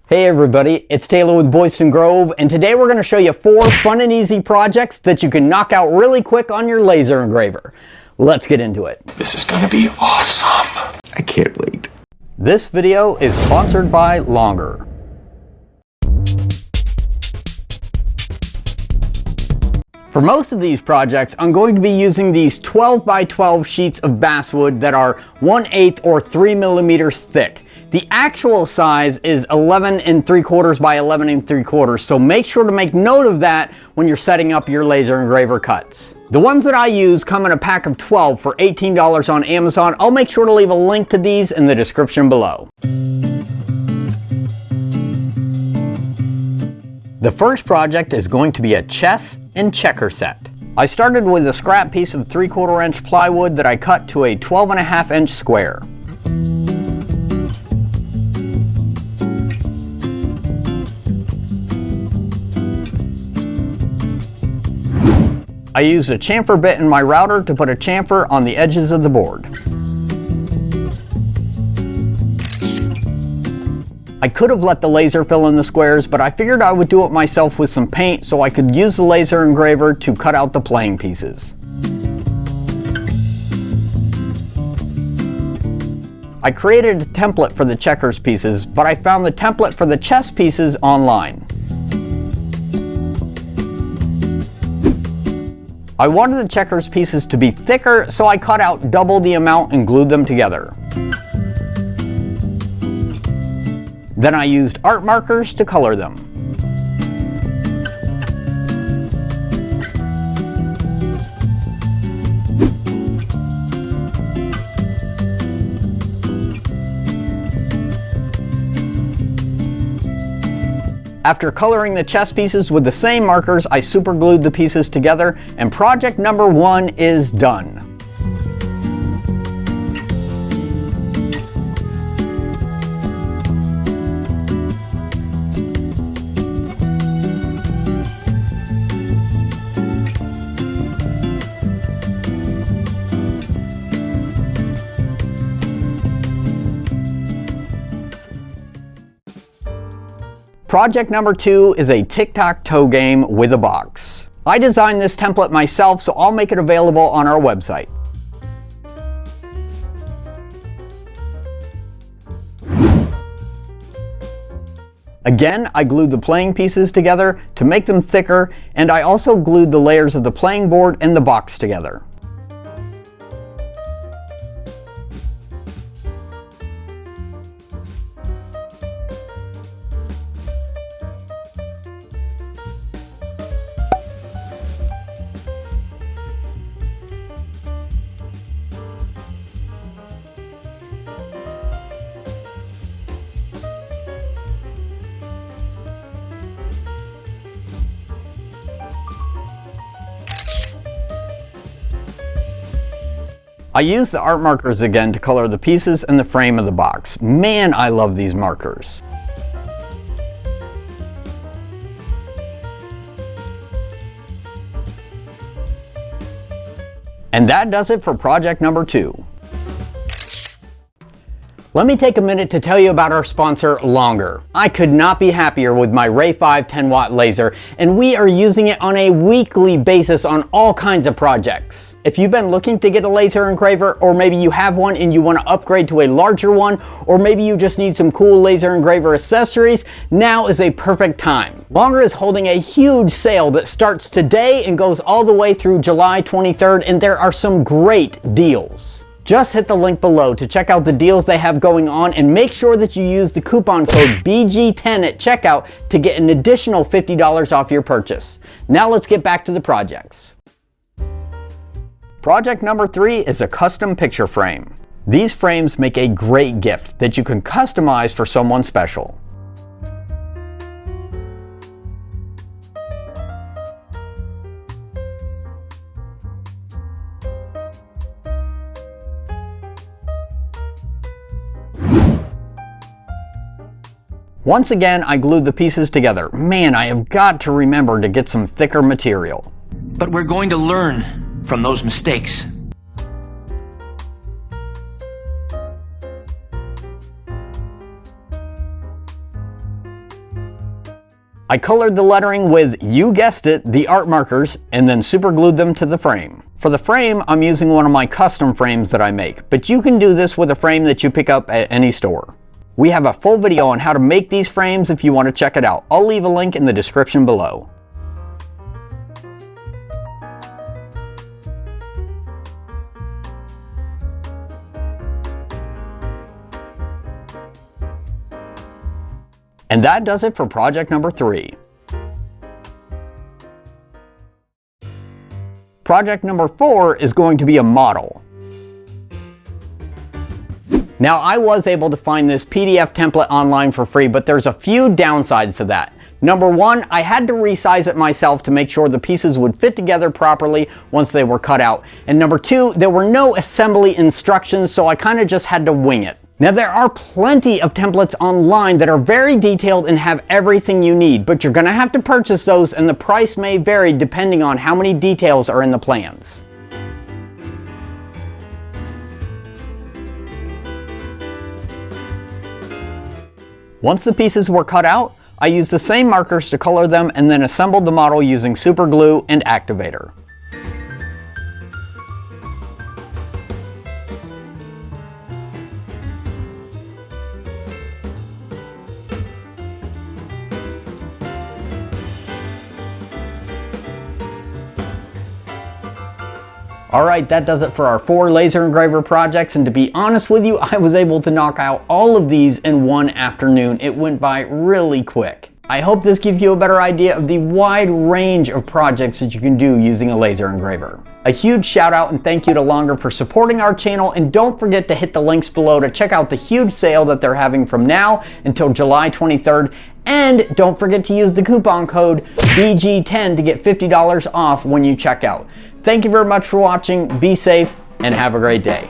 Hey everybody, it's Taylor with Boydston Grove, and today we're going to show you 4 fun and easy projects that you can knock out really quick on your laser engraver. Let's get into it. This is going to be awesome. I can't wait. This video is sponsored by Longer. For most of these projects, I'm going to be using these 12 by 12 sheets of basswood that are 1/8 or 3 millimeters thick. The actual size is 11 3/4 by 11 3/4, so make sure to make note of that when you're setting up your laser engraver cuts. The ones that I use come in a pack of 12 for $18 on Amazon. I'll make sure to leave a link to these in the description below. The first project is going to be a chess and checker set. I started with a scrap piece of 3/4 inch plywood that I cut to a 12.5 inch square. I used a chamfer bit in my router to put a chamfer on the edges of the board. I could have let the laser fill in the squares, but I figured I would do it myself with some paint so I could use the laser engraver to cut out the playing pieces. I created a template for the checkers pieces, but I found the template for the chess pieces online. I wanted the checkers pieces to be thicker, so I cut out double the amount and glued them together. Then I used art markers to color them. After coloring the chess pieces with the same markers, I super glued the pieces together, and project number 1 is done. Project number 2 is a Tic-Tac-Toe game with a box. I designed this template myself, so I'll make it available on our website. Again, I glued the playing pieces together to make them thicker, and I also glued the layers of the playing board and the box together. I used the art markers again to color the pieces and the frame of the box. Man, I love these markers. And that does it for project number 2. Let me take a minute to tell you about our sponsor, Longer. I could not be happier with my Ray5 10-watt laser, and we are using it on a weekly basis on all kinds of projects. If you've been looking to get a laser engraver, or maybe you have one and you want to upgrade to a larger one, or maybe you just need some cool laser engraver accessories, now is a perfect time. Longer is holding a huge sale that starts today and goes all the way through July 23rd, and there are some great deals. Just hit the link below to check out the deals they have going on, and make sure that you use the coupon code BG10 at checkout to get an additional $50 off your purchase. Now let's get back to the projects. Project number 3 is a custom picture frame. These frames make a great gift that you can customize for someone special. Once again, I glued the pieces together. Man, I have got to remember to get some thicker material. But we're going to learn from those mistakes. I colored the lettering with, you guessed it, the art markers, and then super glued them to the frame. For the frame, I'm using one of my custom frames that I make, but you can do this with a frame that you pick up at any store. We have a full video on how to make these frames if you want to check it out. I'll leave a link in the description below. And that does it for project number 3. Project number 4 is going to be a model. Now, I was able to find this PDF template online for free, but there's a few downsides to that. Number 1, I had to resize it myself to make sure the pieces would fit together properly once they were cut out. And number 2, there were no assembly instructions, so I kind of just had to wing it. Now, there are plenty of templates online that are very detailed and have everything you need, but you're going to have to purchase those, and the price may vary depending on how many details are in the plans. Once the pieces were cut out, I used the same markers to color them and then assembled the model using super glue and activator. Alright, that does it for our 4 laser engraver projects, and to be honest with you, I was able to knock out all of these in one afternoon. It went by really quick. I hope this gives you a better idea of the wide range of projects that you can do using a laser engraver. A huge shout out and thank you to Longer for supporting our channel, and don't forget to hit the links below to check out the huge sale that they're having from now until July 23rd. And don't forget to use the coupon code BG10 to get $50 off when you check out. Thank you very much for watching, be safe, and have a great day.